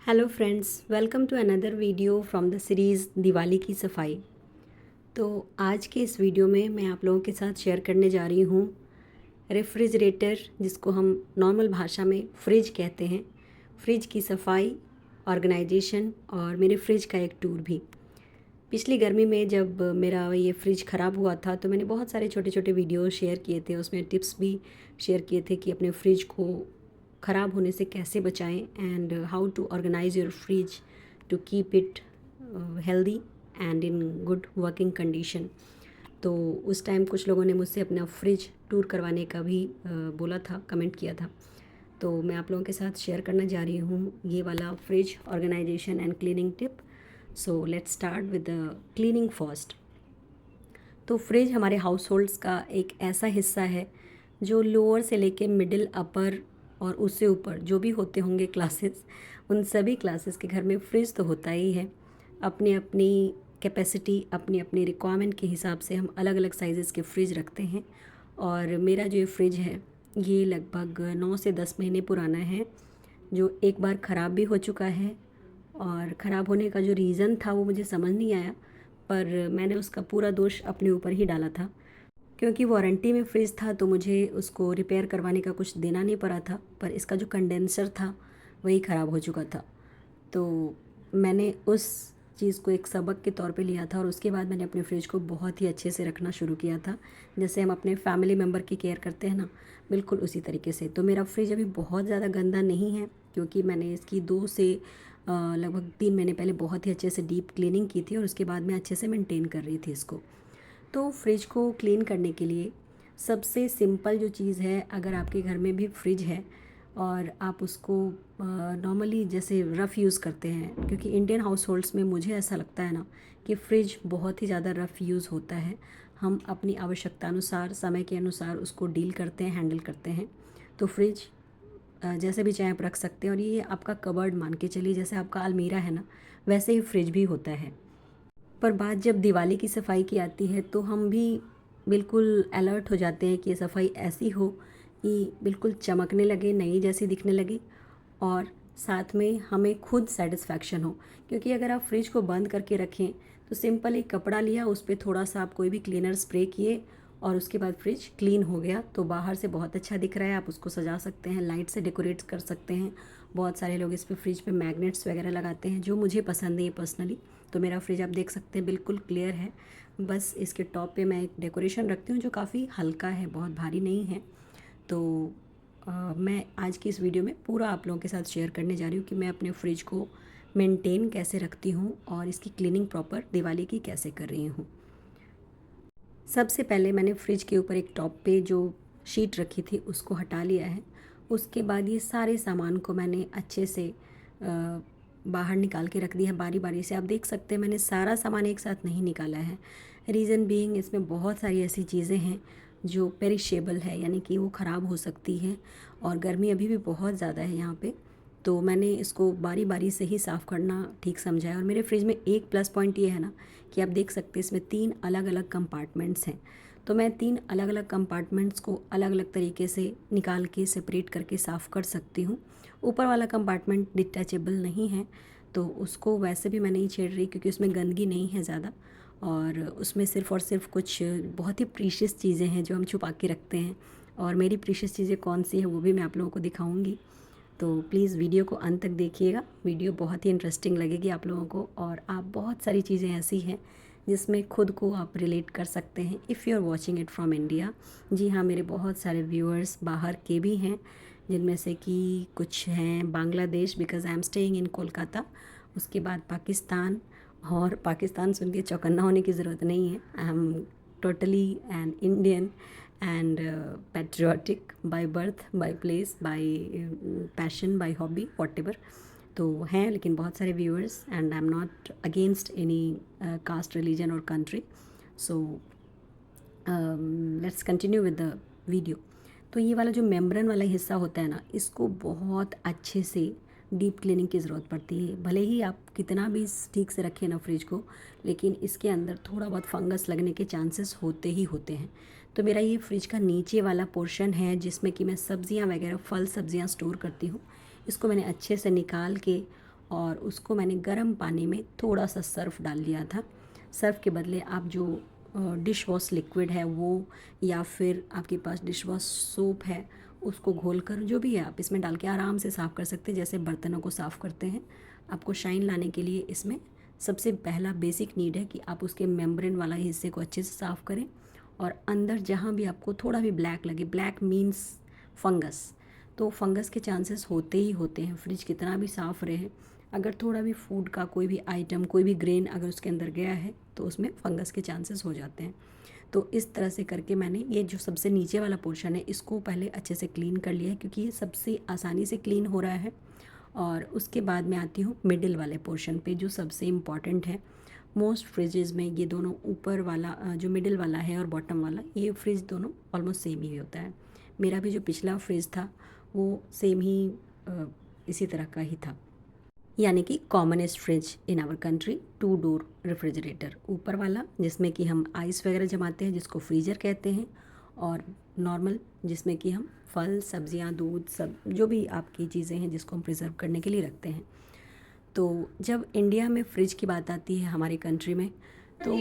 Hello friends, welcome to another video from the series Diwali की सफाई। तो आज के इस वीडियो में मैं आप लोगों के साथ शेयर करने जा रही हूँ रेफ्रिजरेटर, जिसको हम नॉर्मल भाषा में फ्रिज कहते हैं। फ्रिज की सफाई, ऑर्गेनाइजेशन और मेरे फ्रिज का एक टूर भी। पिछली गर्मी में जब मेरा ये फ्रिज ख़राब हुआ था तो मैंने बहुत सारे छोटे छोटे वीडियो शेयर किए थे, उसमें टिप्स भी शेयर किए थे कि अपने फ्रिज को ख़राब होने से कैसे बचाएं and how to organise your fridge to keep it healthy and in good working condition. तो उस टाइम कुछ लोगों ने मुझसे अपना फ्रिज टूर करवाने का भी बोला था, कमेंट किया था। तो मैं आप लोगों के साथ शेयर करना जा रही हूँ ये वाला fridge organisation and cleaning tip. So let's start with the cleaning first. तो फ्रिज हमारे हाउस होल्ड्स का एक ऐसा हिस्सा है जो लोअर से लेके मिडिल, अपर और उससे ऊपर जो भी होते होंगे क्लासेस, उन सभी क्लासेस के घर में फ्रिज तो होता ही है। अपनी अपनी कैपेसिटी, अपनी अपनी रिक्वायरमेंट के हिसाब से हम अलग अलग साइज़ेस के फ्रिज रखते हैं। और मेरा जो ये फ्रिज है ये लगभग 9 से 10 महीने पुराना है, जो एक बार ख़राब भी हो चुका है। और ख़राब होने का जो रीज़न था वो मुझे समझ नहीं आया, पर मैंने उसका पूरा दोष अपने ऊपर ही डाला था। क्योंकि वारंटी में फ्रिज था तो मुझे उसको रिपेयर करवाने का कुछ देना नहीं पड़ा था, पर इसका जो कंडेंसर था वही ख़राब हो चुका था। तो मैंने उस चीज़ को एक सबक के तौर पे लिया था और उसके बाद मैंने अपने फ्रिज को बहुत ही अच्छे से रखना शुरू किया था, जैसे हम अपने फैमिली मेम्बर की केयर करते हैं ना, बिल्कुल उसी तरीके से। तो मेरा फ्रिज अभी बहुत ज़्यादा गंदा नहीं है, क्योंकि मैंने इसकी 2 से लगभग 3 महीने पहले बहुत ही अच्छे से डीप क्लीनिंग की थी और उसके बाद मैं अच्छे से मेंटेन कर रही थी इसको। तो फ्रिज को क्लीन करने के लिए सबसे सिंपल जो चीज़ है, अगर आपके घर में भी फ्रिज है और आप उसको नॉर्मली जैसे रफ़ यूज़ करते हैं, क्योंकि इंडियन हाउस होल्ड्स में मुझे ऐसा लगता है ना कि फ्रिज बहुत ही ज़्यादा रफ़ यूज़ होता है। हम अपनी आवश्यकता अनुसार, समय के अनुसार उसको डील करते हैं, हैंडल करते हैं। तो फ्रिज जैसे भी चाहे आप रख सकते हैं, और ये आपका कबर्ड मान के चलिए, जैसे आपका अलमीरा है ना, वैसे ही फ्रिज भी होता है। पर बात जब दिवाली की सफाई की आती है तो हम भी बिल्कुल अलर्ट हो जाते हैं कि ये सफाई ऐसी हो कि बिल्कुल चमकने लगे, नई जैसी दिखने लगे, और साथ में हमें खुद सेटिस्फैक्शन हो। क्योंकि अगर आप फ्रिज को बंद करके रखें तो सिंपल एक कपड़ा लिया, उस पर थोड़ा सा आप कोई भी क्लीनर स्प्रे किए और उसके बाद फ्रिज क्लीन हो गया, तो बाहर से बहुत अच्छा दिख रहा है। आप उसको सजा सकते हैं, लाइट से डेकोरेट कर सकते हैं। बहुत सारे लोग इस पर फ्रिज पे मैग्नेट्स वगैरह लगाते हैं, जो मुझे पसंद है ये पर्सनली। तो मेरा फ्रिज आप देख सकते हैं बिल्कुल क्लियर है। बस इसके टॉप पे मैं एक डेकोरेशन रखती हूँ जो काफ़ी हल्का है, बहुत भारी नहीं है। तो मैं आज की इस वीडियो में पूरा आप लोगों के साथ शेयर करने जा रही हूँ कि मैं अपने फ्रिज को मेंटेन कैसे रखती हूँ और इसकी क्लीनिंग प्रॉपर दिवाली की कैसे कर रही हूँ। सबसे पहले मैंने फ्रिज के ऊपर एक टॉप पे जो शीट रखी थी उसको हटा लिया है। उसके बाद ये सारे सामान को मैंने अच्छे से बाहर निकाल के रख दिया है बारी बारी से। आप देख सकते हैं मैंने सारा सामान एक साथ नहीं निकाला है। रीज़न बीइंग, इसमें बहुत सारी ऐसी चीज़ें हैं जो पेरिशेबल है, यानी कि वो ख़राब हो सकती हैं, और गर्मी अभी भी बहुत ज़्यादा है यहाँ पे। तो मैंने इसको बारी बारी से ही साफ़ करना ठीक समझा है। और मेरे फ्रिज में एक प्लस पॉइंट ये है ना कि आप देख सकते हैं इसमें 3 अलग अलग कंपार्टमेंट्स हैं। तो मैं 3 अलग अलग कंपार्टमेंट्स को अलग अलग तरीके से निकाल के सेपरेट करके साफ़ कर सकती हूँ। ऊपर वाला कंपार्टमेंट डिटैचेबल नहीं है, तो उसको वैसे भी मैं नहीं छेड़ रही, क्योंकि उसमें गंदगी नहीं है ज़्यादा, और उसमें सिर्फ़ और सिर्फ कुछ बहुत ही प्रीशियस चीज़ें हैं जो हम छुपा के रखते हैं। और मेरी प्रीशियस चीज़ें कौन सी है वो भी मैं आप लोगों को दिखाऊंगी। तो प्लीज़ वीडियो को अंत तक देखिएगा, वीडियो बहुत ही इंटरेस्टिंग लगेगी आप लोगों को, और आप बहुत सारी चीज़ें ऐसी हैं जिसमें खुद को आप रिलेट कर सकते हैं if you are watching it from India. जी हाँ, मेरे बहुत सारे व्यूअर्स बाहर के भी हैं, जिनमें से कि कुछ हैं Bangladesh, because I am staying in Kolkata. उसके बाद पाकिस्तान, और पाकिस्तान सुन के चौकन्ना होने की ज़रूरत नहीं है, I am totally an Indian and patriotic by birth, by place, by passion, by hobby, whatever। तो हैं लेकिन बहुत सारे viewers, and I am not against any caste, religion और country. So let's continue with the video. तो ये वाला जो मेम्ब्रेन वाला हिस्सा होता है ना, इसको बहुत अच्छे से डीप क्लीनिंग की ज़रूरत पड़ती है। भले ही आप कितना भी ठीक से रखें ना फ्रिज को, लेकिन इसके अंदर थोड़ा बहुत फंगस लगने के चांसेस होते ही होते हैं। तो मेरा ये फ्रिज का नीचे वाला पोर्शन है जिसमें कि मैं सब्ज़ियाँ वगैरह, फल सब्ज़ियाँ स्टोर करती हूँ। इसको मैंने अच्छे से निकाल के और उसको मैंने गर्म पानी में थोड़ा सा सर्फ़ डाल लिया था। सर्फ़ के बदले आप जो डिश वॉश लिक्विड है वो, या फिर आपके पास डिश वॉश सोप है, उसको घोलकर जो भी है आप इसमें डाल के आराम से साफ़ कर सकते हैं, जैसे बर्तनों को साफ़ करते हैं। आपको शाइन लाने के लिए इसमें सबसे पहला बेसिक नीड है कि आप उसके मेम्ब्रेन वाला हिस्से को अच्छे से साफ़ करें, और अंदर जहाँ भी आपको थोड़ा भी ब्लैक लगे, ब्लैक मीन्स फंगस, तो फंगस के चांसेस होते ही होते हैं। फ्रिज कितना भी साफ़ रहे, अगर थोड़ा भी फूड का कोई भी आइटम, कोई भी ग्रेन अगर उसके अंदर गया है तो उसमें फंगस के चांसेस हो जाते हैं। तो इस तरह से करके मैंने ये जो सबसे नीचे वाला पोर्शन है इसको पहले अच्छे से क्लीन कर लिया है, क्योंकि ये सबसे आसानी से क्लीन हो रहा है। और उसके बाद मैं आती हूँ मिडिल वाले पोर्शन पे, जो सबसे इम्पॉर्टेंट है। मोस्ट फ्रिजेज़ में ये दोनों ऊपर वाला जो मिडिल वाला है और बॉटम वाला, ये फ्रिज दोनों ऑलमोस्ट सेम ही होता है। मेरा भी जो पिछला फ्रिज था वो सेम ही इसी तरह का ही था, यानी कि commonest fridge in our country, 2 door refrigerator. ऊपर वाला जिसमें कि हम आइस वगैरह जमाते हैं, जिसको फ्रीज़र कहते हैं, और नॉर्मल जिसमें कि हम फल, सब्जियां, दूध, सब जो भी आपकी चीज़ें हैं जिसको हम प्रिजर्व करने के लिए रखते हैं। तो जब इंडिया में फ्रिज की बात आती है हमारी कंट्री में, तो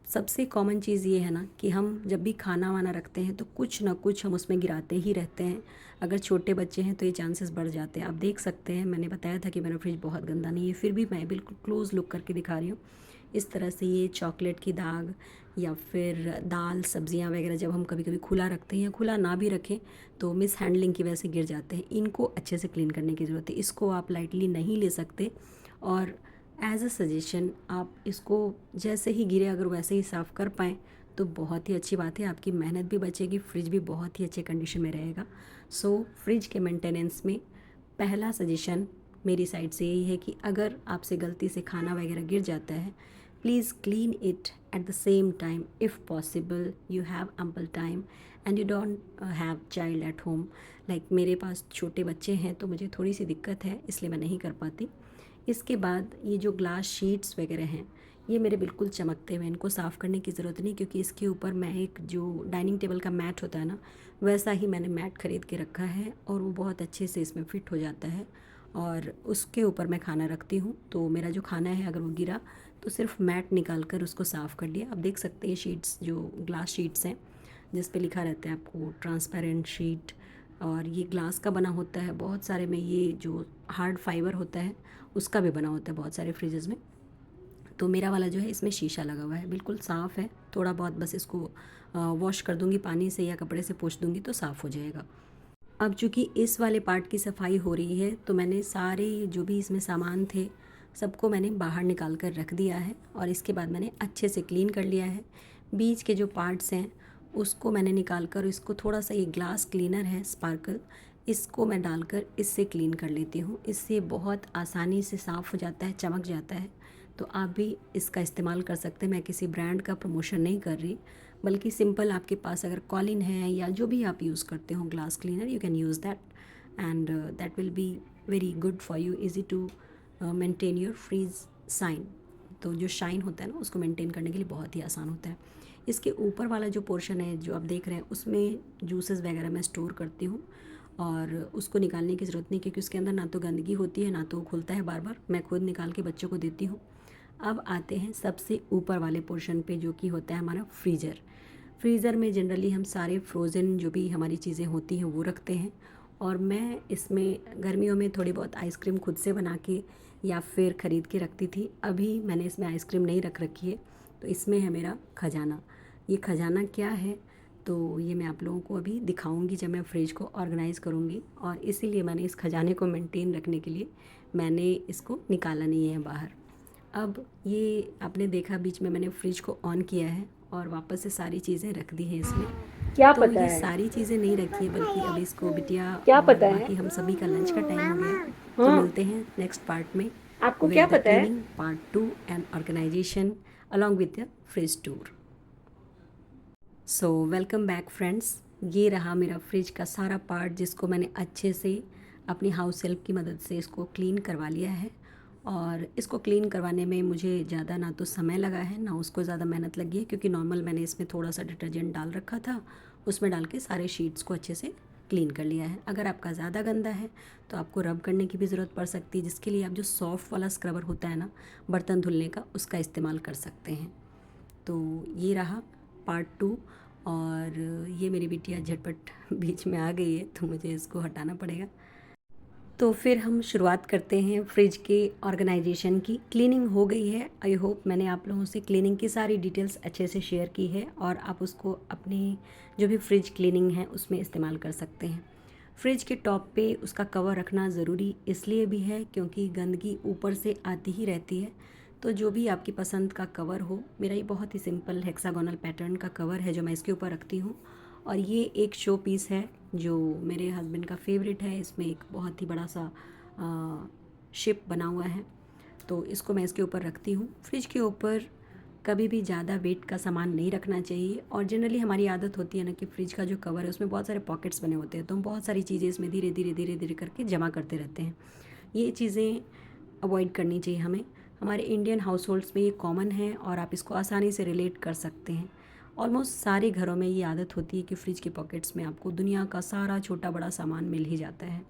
सबसे कॉमन चीज़ ये है ना कि हम जब भी खाना वाना रखते हैं तो कुछ ना कुछ हम उसमें गिराते ही रहते हैं। अगर छोटे बच्चे हैं तो ये चांसेस बढ़ जाते हैं। आप देख सकते हैं, मैंने बताया था कि मेरा फ्रिज बहुत गंदा नहीं है, फिर भी मैं बिल्कुल क्लोज़ लुक करके दिखा रही हूँ। इस तरह से ये चॉकलेट की दाग, या फिर दाल सब्जियां वगैरह जब हम कभी कभी खुला रखते हैं या खुला ना भी रखें तो मिस हैंडलिंग की वजह से गिर जाते हैं। इनको अच्छे से क्लीन करने की ज़रूरत है, इसको आप लाइटली नहीं ले सकते। और एज अ सजेशन, आप इसको जैसे ही गिरे अगर वैसे ही साफ़ कर पाएँ तो बहुत ही अच्छी बात है, आपकी मेहनत भी बचेगी, फ्रिज भी बहुत ही अच्छे कंडीशन में रहेगा। सो फ्रिज के मेंटेनेंस में पहला सजेशन मेरी साइड से यही है कि अगर आपसे गलती से खाना वगैरह गिर जाता है, please clean it at the same time if possible, you have ample time and you don't have child at home. Like मेरे पास छोटे बच्चे हैं तो मुझे थोड़ी सी दिक्कत है, इसलिए मैं नहीं कर पाती। इसके बाद ये जो ग्लास शीट्स वगैरह हैं, ये मेरे बिल्कुल चमकते हुए, इनको साफ़ करने की ज़रूरत नहीं, क्योंकि इसके ऊपर मैं एक जो डाइनिंग टेबल का मैट होता है ना, वैसा ही मैंने मैट ख़रीद के रखा है, और वो बहुत अच्छे से इसमें फ़िट हो जाता है। और उसके ऊपर मैं खाना रखती हूँ, तो मेरा जो खाना है अगर वो गिरा तो सिर्फ मैट निकाल कर उसको साफ़ कर लिया। आप देख सकते हैं शीट्स, जो ग्लास शीट्स हैं जिस पे लिखा रहता है आपको ट्रांसपेरेंट शीट, और ये ग्लास का बना होता है। बहुत सारे में ये जो हार्ड फाइबर होता है उसका भी बना होता है बहुत सारे फ्रिजेज़ में। तो मेरा वाला जो है इसमें शीशा लगा हुआ है, बिल्कुल साफ़ है। थोड़ा बहुत बस इसको वॉश कर दूँगी पानी से या कपड़े से पोंछ दूँगी तो साफ़ हो जाएगा। अब चूँकि इस वाले पार्ट की सफाई हो रही है तो मैंने सारे जो भी इसमें सामान थे सबको मैंने बाहर निकाल कर रख दिया है, और इसके बाद मैंने अच्छे से क्लीन कर लिया है। बीच के जो पार्ट्स हैं उसको मैंने निकाल कर, इसको थोड़ा सा, ये ग्लास क्लीनर है स्पार्कल, इसको मैं डालकर इससे क्लीन कर लेती हूँ। इससे बहुत आसानी से साफ़ हो जाता है, चमक जाता है। तो आप भी इसका इस्तेमाल कर सकते हैं। मैं किसी ब्रांड का प्रमोशन नहीं कर रही, बल्कि सिंपल आपके पास अगर कॉलिन है या जो भी आप यूज़ करते हो glass cleaner, you can use that, and that will be very good for you, easy to maintain your fridge shine. तो जो शाइन होता है ना, उसको मेंटेन करने के लिए बहुत ही आसान होता है। इसके ऊपर वाला जो पोर्शन है जो आप देख रहे हैं, उसमें जूसेस वगैरह मैं स्टोर करती हूँ, और उसको निकालने की ज़रूरत नहीं, क्योंकि उसके अंदर ना तो गंदगी होती है ना तो खुलता है बार बार। मैं खुद निकाल के बच्चों को देती हूँ। अब आते हैं सबसे ऊपर वाले पोर्शन पे, जो कि होता है हमारा फ्रीज़र। फ्रीज़र में जनरली हम सारे फ्रोज़न जो भी हमारी चीज़ें होती हैं वो रखते हैं, और मैं इसमें गर्मियों में थोड़ी बहुत आइसक्रीम खुद से बना के या फिर ख़रीद के रखती थी। अभी मैंने इसमें आइसक्रीम नहीं रख रखी है, तो इसमें है मेरा खजाना। ये खजाना क्या है तो ये मैं आप लोगों को अभी दिखाऊंगी जब मैं फ्रिज को ऑर्गेनाइज़ करूँगी, और इसीलिए मैंने इस खजाने को मेंटेन रखने के लिए मैंने इसको निकाला नहीं है बाहर। अब ये आपने देखा, बीच में मैंने फ्रिज को ऑन किया है और वापस से सारी चीज़ें रख दी हैं इसमें। क्या तो पता ये है? सारी चीज़ें नहीं रखी है, बल्कि अभी इसको बिटिया क्या और पता है? बाकी हम सभी का लंच का टाइम हो गया है। तो हाँ, मिलते हैं नेक्स्ट पार्ट में आपको क्या विद द पता है? Cleaning part 2 and organisation along with the fridge tour. So welcome back friends. ये रहा मेरा फ्रिज का सारा पार्ट, जिसको मैंने अच्छे से अपनी हाउस हेल्प की मदद से इसको क्लीन करवा लिया है। और इसको क्लीन करवाने में मुझे ज़्यादा ना तो समय लगा है ना उसको ज़्यादा मेहनत लगी है, क्योंकि नॉर्मल मैंने इसमें थोड़ा सा डिटर्जेंट डाल रखा था, उसमें डाल के सारे शीट्स को अच्छे से क्लीन कर लिया है। अगर आपका ज़्यादा गंदा है तो आपको रब करने की भी ज़रूरत पड़ सकती है, जिसके लिए आप जो सॉफ्ट वाला स्क्रबर होता है ना बर्तन धुलने का, उसका इस्तेमाल कर सकते हैं। तो ये रहा पार्ट 2। और ये मेरी बिटिया झटपट बीच में आ गई है तो मुझे इसको हटाना पड़ेगा। तो फिर हम शुरुआत करते हैं फ्रिज के ऑर्गेनाइजेशन की। क्लीनिंग हो गई है। आई होप मैंने आप लोगों से क्लीनिंग की सारी डिटेल्स अच्छे से शेयर की है और आप उसको अपनी जो भी फ्रिज क्लीनिंग है उसमें इस्तेमाल कर सकते हैं। फ्रिज के टॉप पे उसका कवर रखना ज़रूरी इसलिए भी है क्योंकि गंदगी ऊपर से आती ही रहती है। तो जो भी आपकी पसंद का कवर हो, मेरा ये बहुत ही सिंपल हेक्सागोनल पैटर्न का कवर है जो मैं इसके ऊपर रखती हूँ। और ये एक शो पीस है जो मेरे हस्बैंड का फेवरेट है। इसमें एक बहुत ही बड़ा सा शिप बना हुआ है, तो इसको मैं इसके ऊपर रखती हूँ। फ्रिज के ऊपर कभी भी ज़्यादा वेट का सामान नहीं रखना चाहिए। और जनरली हमारी आदत होती है ना कि फ्रिज का जो कवर है उसमें बहुत सारे पॉकेट्स बने होते हैं, तो हम बहुत सारी चीज़ें इसमें धीरे धीरे धीरे धीरे करके जमा करते रहते हैं। ये चीज़ें अवॉइड करनी चाहिए हमें। हमारे इंडियन हाउस होल्ड्स में ये कॉमन है और आप इसको आसानी से रिलेट कर सकते हैं। ऑलमोस्ट सारे घरों में ये आदत होती है कि फ़्रिज के पॉकेट्स में आपको दुनिया का सारा छोटा बड़ा सामान मिल ही जाता है।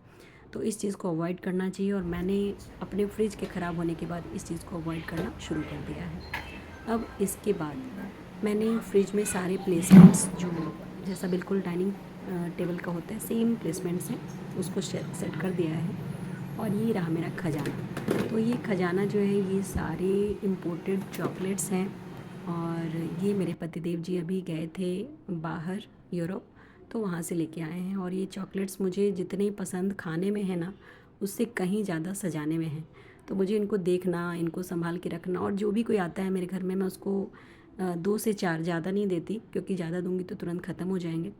तो इस चीज़ को अवॉइड करना चाहिए और मैंने अपने फ्रिज के ख़राब होने के बाद इस चीज़ को अवॉइड करना शुरू कर दिया है। अब इसके बाद मैंने फ्रिज में सारे प्लेसमेंट्स जो जैसा बिल्कुल डाइनिंग टेबल का होता है सेम प्लेसमेंट्स हैं, उसको सेट कर दिया है। और ये रहा मेरा खजाना। तो ये खजाना जो है ये सारे इम्पोर्टेड चॉकलेट्स हैं। और ये मेरे पतिदेव जी अभी गए थे बाहर यूरोप, तो वहाँ से लेके आए हैं। और ये चॉकलेट्स मुझे जितने पसंद खाने में है ना, उससे कहीं ज़्यादा सजाने में है। तो मुझे इनको देखना, इनको संभाल के रखना, और जो भी कोई आता है मेरे घर में मैं उसको 2 से 4, ज़्यादा नहीं देती क्योंकि ज़्यादा दूंगी तो तुरंत ख़त्म हो जाएंगे।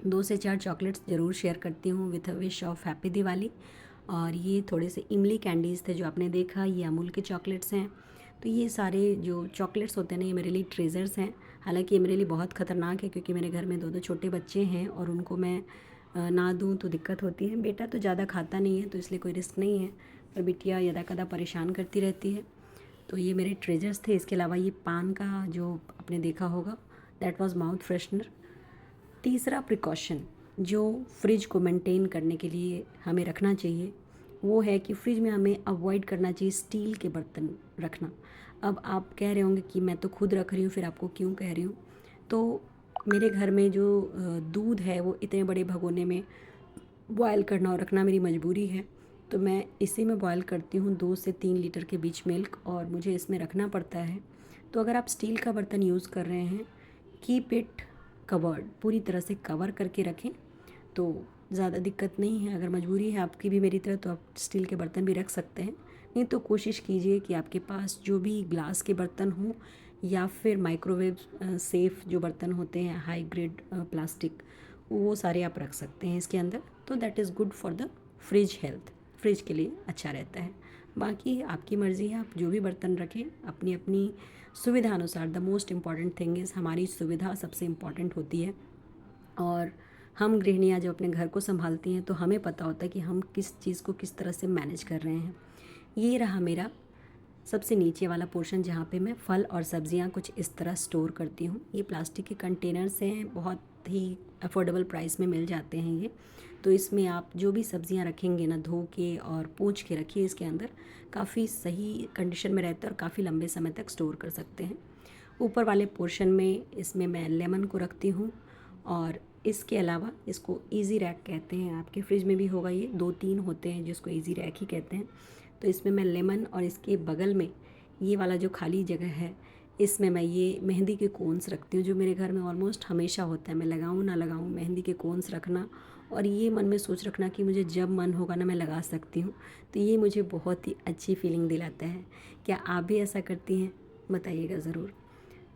2 से 4 चॉकलेट्स ज़रूर शेयर करती हूँ with a wish of happy Diwali. और ये थोड़े से इमली कैंडीज़ थे जो आपने देखा, ये अमूल के चॉकलेट्स हैं। तो ये सारे जो चॉकलेट्स होते हैं ना, ये मेरे लिए ट्रेजर्स हैं। हालांकि ये मेरे लिए बहुत ख़तरनाक है क्योंकि मेरे घर में 2 छोटे बच्चे हैं और उनको मैं ना दूँ तो दिक्कत होती है। बेटा तो ज़्यादा खाता नहीं है तो इसलिए कोई रिस्क नहीं है, पर बिटिया यदा कदा परेशान करती रहती है। तो ये मेरे ट्रेजर्स थे। इसके अलावा ये पान का जो आपने देखा होगा, दैट वाज माउथ फ्रेशनर। तीसरा प्रिकॉशन जो फ्रिज को मेंटेन करने के लिए हमें रखना चाहिए वो है कि फ्रिज में हमें अवॉइड करना चाहिए स्टील के बर्तन रखना। अब आप कह रहे होंगे कि मैं तो खुद रख रही हूँ, फिर आपको क्यों कह रही हूँ। तो मेरे घर में जो दूध है वो इतने बड़े भगोने में बॉयल करना और रखना मेरी मजबूरी है। तो मैं इसी में बॉयल करती हूँ 2 से 3 लीटर के बीच मिल्क, और मुझे इसमें रखना पड़ता है। तो अगर आप स्टील का बर्तन यूज़ कर रहे हैं, कीप इट कवर्ड, पूरी तरह से कवर करके रखें तो ज़्यादा दिक्कत नहीं है। अगर मजबूरी है आपकी भी मेरी तरह तो आप स्टील के बर्तन भी रख सकते हैं, नहीं तो कोशिश कीजिए कि आपके पास जो भी ग्लास के बर्तन हों या फिर माइक्रोवेव सेफ़ जो बर्तन होते हैं हाई ग्रेड प्लास्टिक, वो सारे आप रख सकते हैं इसके अंदर। तो that is good for the fridge health, fridge के लिए अच्छा रहता है। बाकी आपकी मर्ज़ी है, आप जो भी बर्तन रखें अपनी अपनी सुविधा अनुसार। The most important thing is हमारी सुविधा सबसे इम्पॉर्टेंट होती है। और हम गृहिणियाँ जब अपने घर को संभालती हैं तो हमें पता होता है कि हम किस चीज़ को किस तरह से मैनेज कर रहे हैं। ये रहा मेरा सबसे नीचे वाला पोर्शन जहाँ पे मैं फल और सब्जियाँ कुछ इस तरह स्टोर करती हूँ। ये प्लास्टिक के कंटेनर्स हैं, बहुत ही अफोर्डेबल प्राइस में मिल जाते हैं ये। तो इसमें आप जो भी सब्जियाँ रखेंगे ना, धो के और पोंछ के रखिए इसके अंदर, काफ़ी सही कंडीशन में रहता है और काफ़ी लंबे समय तक स्टोर कर सकते हैं। ऊपर वाले पोर्शन में इसमें मैं लेमन को रखती हूँ। और इसके अलावा इसको इजी रैक कहते हैं, आपके फ्रिज में भी होगा, ये 2-3 होते हैं जिसको इजी रैक ही कहते हैं। तो इसमें मैं लेमन, और इसके बगल में ये वाला जो खाली जगह है इसमें मैं ये मेहंदी के कोन्स रखती हूँ, जो मेरे घर में ऑलमोस्ट हमेशा होता है। मैं लगाऊँ ना लगाऊँ, मेहंदी के कोन्स रखना और ये मन में सोच रखना कि मुझे जब मन होगा ना मैं लगा सकती हूँ। तो ये मुझे बहुत ही अच्छी फीलिंग दिलाता है। क्या आप भी ऐसा करती हैं? बताइएगा ज़रूर।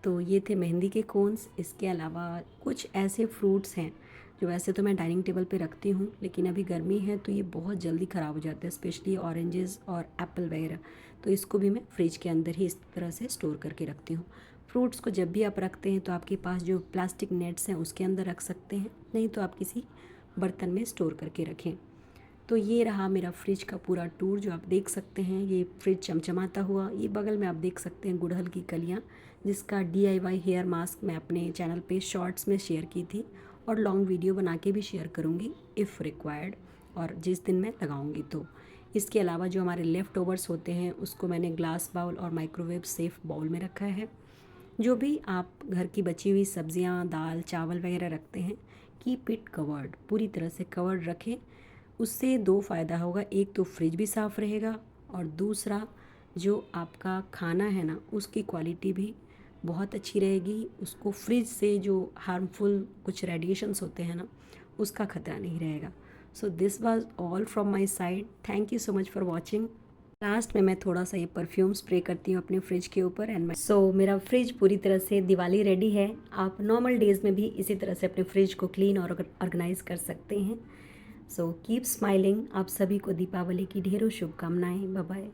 तो ये थे मेहंदी के कोन्स। इसके अलावा कुछ ऐसे फ्रूट्स हैं जो वैसे तो मैं डाइनिंग टेबल पे रखती हूँ, लेकिन अभी गर्मी है तो ये बहुत जल्दी ख़राब हो जाते हैं, स्पेशली ऑरेंजेस और एप्पल वगैरह। तो इसको भी मैं फ्रिज के अंदर ही इस तरह से स्टोर करके रखती हूँ। फ्रूट्स को जब भी आप रखते हैं तो आपके पास जो प्लास्टिक नेट्स हैं उसके अंदर रख सकते हैं, नहीं तो आप किसी बर्तन में स्टोर करके रखें। तो ये रहा मेरा फ्रिज का पूरा टूर जो आप देख सकते हैं। ये फ्रिज चमचमाता हुआ, ये बगल में आप देख सकते हैं गुड़हल की कलियाँ, जिसका DIY हेयर मास्क मैं अपने चैनल पे शॉर्ट्स में शेयर की थी और लॉन्ग वीडियो बना के भी शेयर करूँगी इफ़ रिक्वायर्ड, और जिस दिन मैं लगाऊँगी तो। इसके अलावा जो हमारे लेफ़्ट ओवर्स होते हैं उसको मैंने ग्लास बाउल और माइक्रोवेव सेफ़ बाउल में रखा है। जो भी आप घर की बची हुई सब्जियां, दाल, चावल वगैरह रखते हैं, कीप इट कवर्ड, पूरी तरह से कवर्ड रखें। उससे दो फ़ायदा होगा, एक तो फ्रिज भी साफ़ रहेगा और दूसरा जो आपका खाना है ना उसकी क्वालिटी भी बहुत अच्छी रहेगी। उसको फ्रिज से जो हार्मफुल कुछ रेडिएशंस होते हैं ना उसका ख़तरा नहीं रहेगा। So this was all from my side. Thank you so much for watching. Last में मैं थोड़ा सा ये परफ्यूम स्प्रे करती हूँ अपने फ्रिज के ऊपर एंड सो मेरा फ्रिज पूरी तरह से दिवाली रेडी है। आप नॉर्मल डेज़ में भी इसी तरह से अपने फ्रिज को क्लीन और ऑर्गेनाइज कर सकते हैं। So keep smiling. आप सभी को दीपावली की ढेरों शुभकामनाएं। Bye bye.